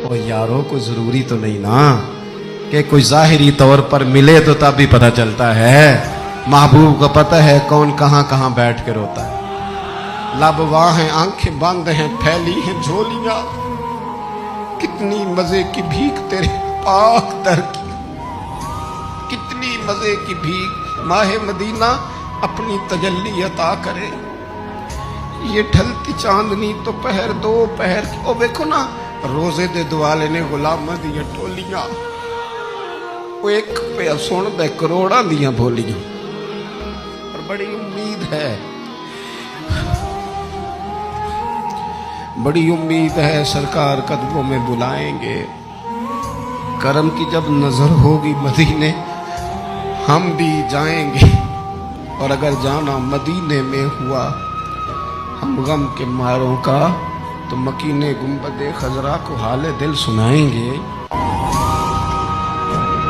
ओ यारों को जरूरी तो नहीं ना कि कोई जाहिरी तौर पर मिले तो तब भी पता चलता है। महबूब को पता है कौन कहाँ कहाँ बैठ के रोता है। लब वाह हैं, आंखें बंद हैं, फैली हैं झोलियां, कितनी मजे की भीख तेरे पाक दर की, कितनी मजे की भीख माहे मदीना अपनी तजल्ली अता करे। ये ढलती चांदनी तो पहर दो पहर की, ओ देखो ना रोजे दे दुआले ने गुलामां दियां टोलियां, वो एक पे सुन दे करोड़ां दियां बोलियां। और बड़ी उम्मीद है, बड़ी उम्मीद है सरकार कदमों में बुलाएंगे। करम की जब नजर होगी मदीने हम भी जाएंगे, और अगर जाना मदीने में हुआ हम गम के मारों का तो मकीने गुंबदे खजरा को हाले दिल सुनाएंगे।